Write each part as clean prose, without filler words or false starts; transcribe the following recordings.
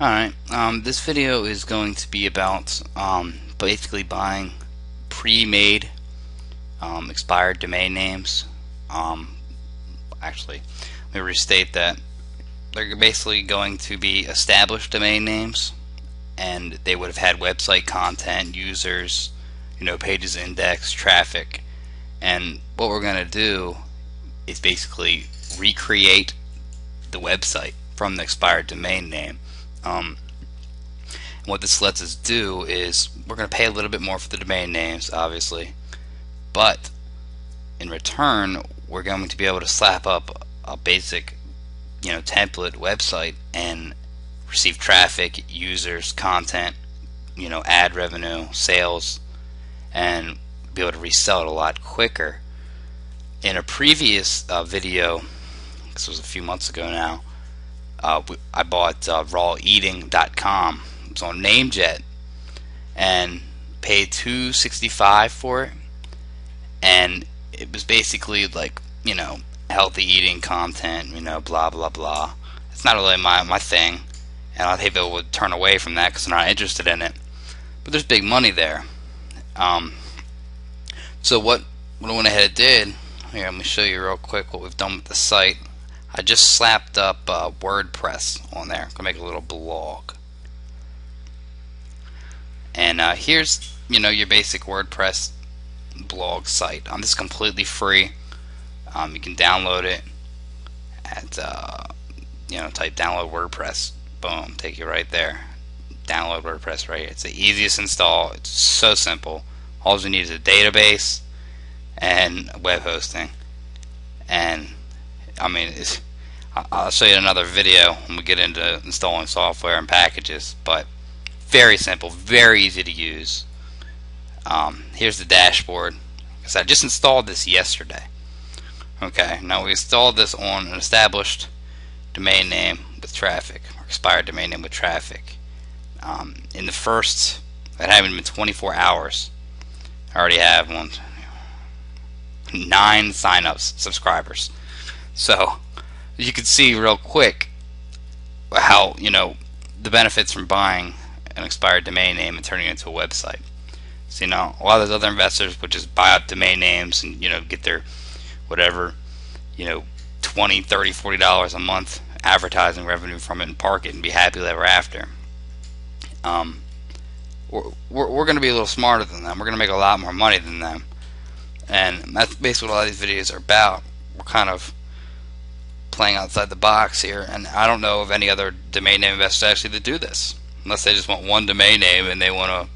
Alright, this video is going to be about basically buying pre-made expired domain names. Actually, let me restate that. They're basically going to be established domain names, and they would have had website content, users, pages indexed, traffic. And what we're going to do is basically recreate the website from the expired domain name. What this lets us do is we're going to pay a little bit more for the domain names, obviously, but in return we're going to be able to slap up a basic template website and receive traffic, users, content, ad revenue, sales, and be able to resell it a lot quicker. In a previous video, this was a few months ago now, I bought raweating.com. It was on Namejet and paid $265 for it, and it was basically like healthy eating content, blah blah blah. It's not really my thing, and I think people would turn away from that because they're not interested in it. But there's big money there. So what I went ahead and did here, let me show you real quick what we've done with the site. I just slapped up WordPress on there. I'm gonna make a little blog, and here's your basic WordPress blog site. This is completely free. You can download it at type download WordPress. Boom, take you right there. Download WordPress right here. It's the easiest install. It's so simple. All you need is a database and web hosting, and I'll show you another video when we get into installing software and packages, but very simple, very easy to use. Here's the dashboard. So I just installed this yesterday. Okay, now we installed this on an established domain name with traffic, or expired domain name with traffic. In the first, it hadn't been 24 hours, I already have 9 signups, subscribers. So you can see real quick how the benefits from buying an expired domain name and turning it into a website. So a lot of those other investors would just buy up domain names and get their whatever $20, $30, $40 a month advertising revenue from it and park it and be happy ever after. We're going to be a little smarter than them. We're going to make a lot more money than them, and that's basically what a lot of these videos are about. We're kind of playing outside the box here, and I don't know of any other domain name investors actually that do this, unless they just want one domain name and they want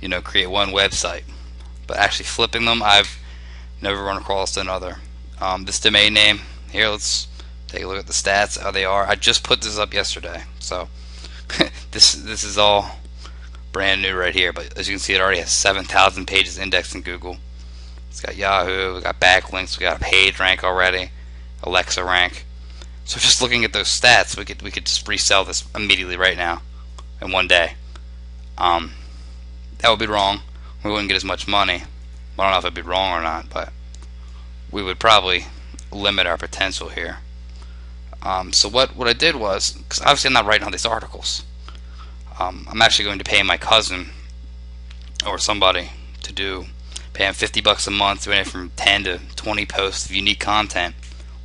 to create one website. But actually flipping them, I've never run across another. This domain name here, let's take a look at the stats, how they are. I just put this up yesterday, so this is all brand new right here, but as you can see, it already has 7,000 pages indexed in Google. It's got Yahoo, we got backlinks, we got a page rank already, Alexa rank. So just looking at those stats, we could just resell this immediately right now in one day. That would be wrong. We wouldn't get as much money. I don't know if it'd be wrong or not, but we would probably limit our potential here. So what I did was, because obviously I'm not writing all these articles, I'm actually going to pay my cousin or somebody to pay him $50 a month, doing it from 10 to 20 posts of unique content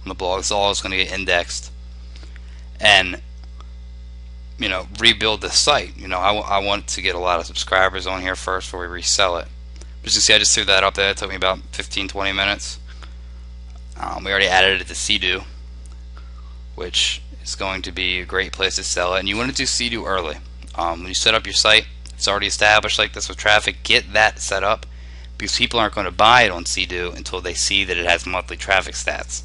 on the blog. It's all going to get indexed, and rebuild the site. I want to get a lot of subscribers on here first before we resell it. But as you can see, I just threw that up there. It took me about 15-20 minutes. We already added it to Sea-Doo, which is going to be a great place to sell it. And you want to do Sea-Doo early. When you set up your site, it's already established like this with traffic. Get that set up, because people aren't going to buy it on Sea-Doo until they see that it has monthly traffic stats.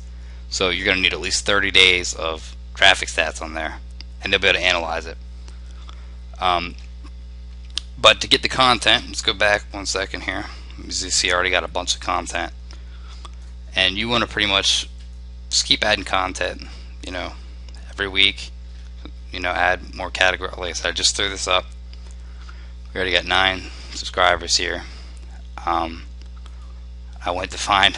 So you're going to need at least 30 days of traffic stats on there, and they'll be able to analyze it. But to get the content, let's go back one second here. As you see, I already got a bunch of content, and you want to pretty much just keep adding content every week. Add more categories. Like I said, I just threw this up. We already got 9 subscribers here. I went to find,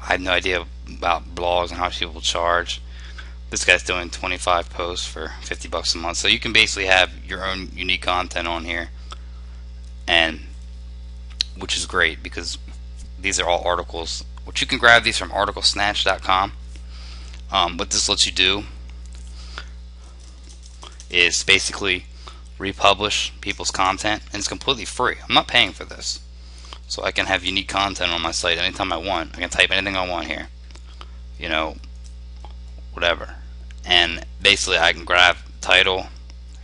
I had no idea about blogs and how people charge, This guy's doing 25 posts for $50 a month. So you can basically have your own unique content on here, and which is great because these are all articles, which you can grab these from articlesnatch.com. What this lets you do is basically republish people's content, and it's completely free. I'm not paying for this, so I can have unique content on my site anytime I want. I can type anything I want here, you know, whatever, and basically I can grab title,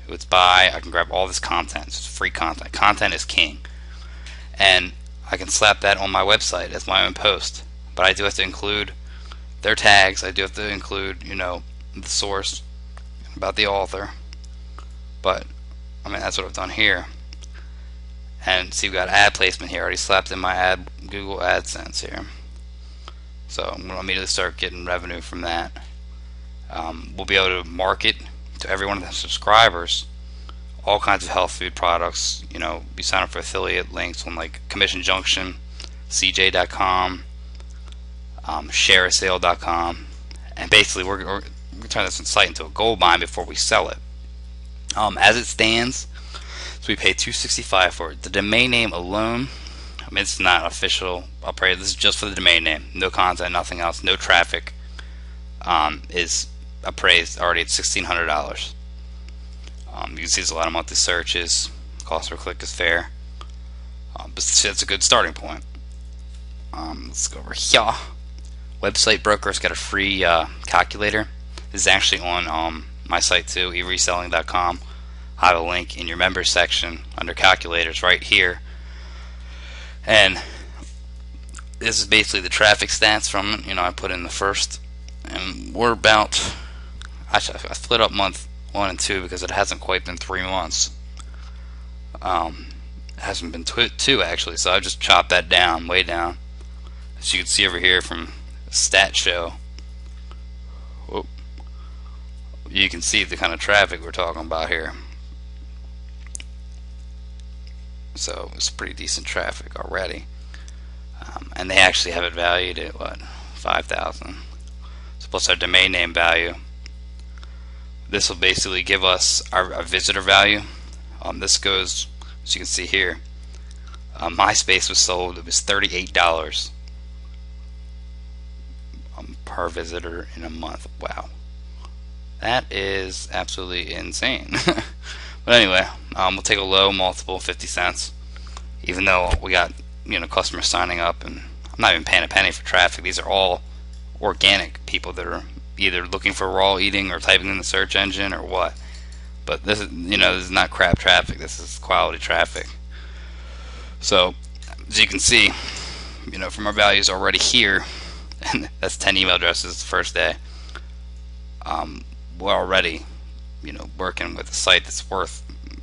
who it's by, I can grab all this content. It's free content. Content is king, and I can slap that on my website as my own post, but I do have to include their tags. I do have to include, you know, the source about the author, but I mean, that's what I've done here. And see, we've got ad placement here. I already slapped in my Google AdSense here. So I'm going to immediately start getting revenue from that. We'll be able to market to every one of the subscribers all kinds of health food products. You know, we sign up for affiliate links on like Commission Junction, CJ.com, ShareASale.com, and basically we're going to turn this site into a gold mine before we sell it. As it stands, so we pay $265 for it. The domain name alone, I mean, it's not official. I'll pray this is just for the domain name, no content, nothing else, no traffic. Is appraised already at $1,600. You can see there's a lot of monthly searches. Cost per click is fair, but that's a good starting point. Let's go over here. Website Broker's got a free calculator. This is actually on my site too, ereselling.com. I have a link in your members section under calculators right here, and this is basically the traffic stats from it. You know, I put in the first, and we're about, actually I split up month 1 and 2 because it hasn't quite been 3 months. It hasn't been 2 actually, so I just chopped that down, way down. As you can see over here from Stat Show, whoop, you can see the kind of traffic we're talking about here. So it's pretty decent traffic already, and they actually have it valued at what, 5,000. So plus our domain name value. This will basically give us our visitor value. This goes, as you can see here, MySpace was sold, it was $38 per visitor in a month. Wow, that is absolutely insane. But anyway, we'll take a low multiple, 50 cents, even though we got, you know, customers signing up, and I'm not even paying a penny for traffic. These are all organic people that are either looking for raw eating or typing in the search engine or what. But this is, you know, this is not crap traffic. This is quality traffic. So as you can see, you know, from our values already here, and that's 10 email addresses the first day. We're already, you know, working with a site that's worth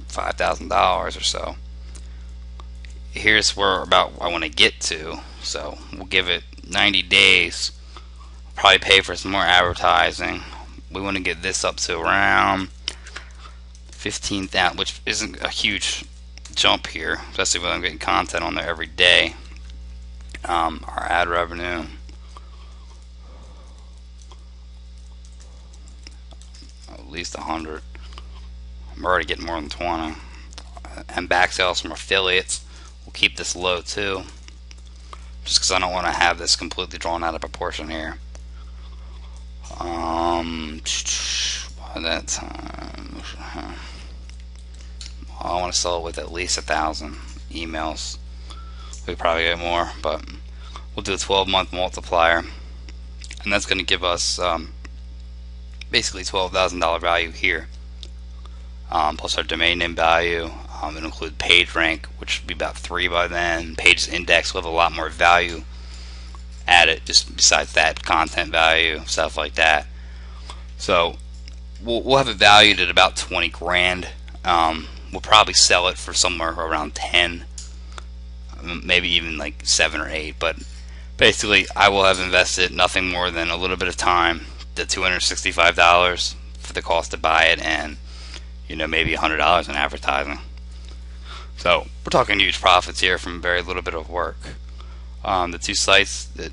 $5,000 or so. Here's where about I want to get to. So we'll give it 90 days. Probably pay for some more advertising. We want to get this up to around 15,000, which isn't a huge jump here, especially when I'm getting content on there every day. Our ad revenue, at least 100. I'm already getting more than 20. And back sales from affiliates. We'll keep this low too, just because I don't want to have this completely drawn out of proportion here. By that time, I want to sell it with at least 1,000 emails. We probably get more, but we'll do a 12-month multiplier, and that's going to give us basically $12,000 value here, plus our domain name value. It'll include page rank, which will be about 3 by then. Page index will have a lot more value added, just besides that content value, stuff like that. So we'll have it valued at about 20 grand. We'll probably sell it for somewhere around 10, maybe even like 7 or 8. But basically, I will have invested nothing more than a little bit of time, the $265 for the cost to buy it, and, you know, maybe $100 in advertising. So we're talking huge profits here from very little bit of work. The 2 sites, the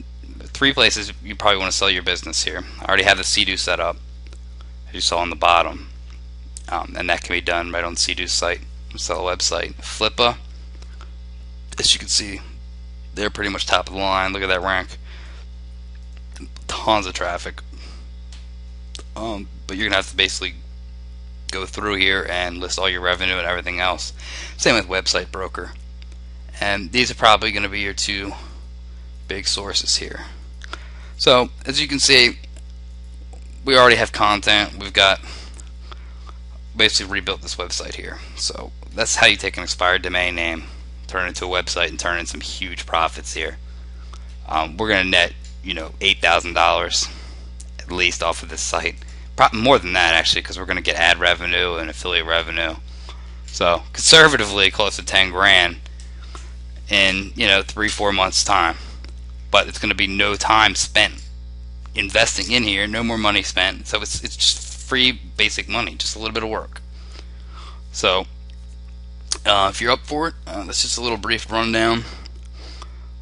3 places you probably want to sell your business here. I already have the Sea-Doo set up. as you saw on the bottom. And that can be done right on Sea-Doo's site, sell a website. Flippa, as you can see, they're pretty much top of the line. Look at that rank. Tons of traffic. But you're gonna have to basically go through here and list all your revenue and everything else. Same with Website Broker. And these are probably going to be your two big sources here. So as you can see, we already have content. We've got basically rebuilt this website here. So that's how you take an expired domain name, turn it into a website, and turn in some huge profits here. We're going to net, $8,000 at least off of this site. Probably more than that, actually, because we're going to get ad revenue and affiliate revenue. So conservatively, close to 10 grand in 3-4 months time. But it's going to be no time spent investing in here, no more money spent. So it's just free basic money, just a little bit of work. So if you're up for it, that's just a little brief rundown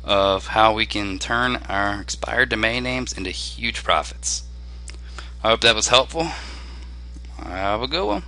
of how we can turn our expired domain names into huge profits. I hope that was helpful. Have a good one.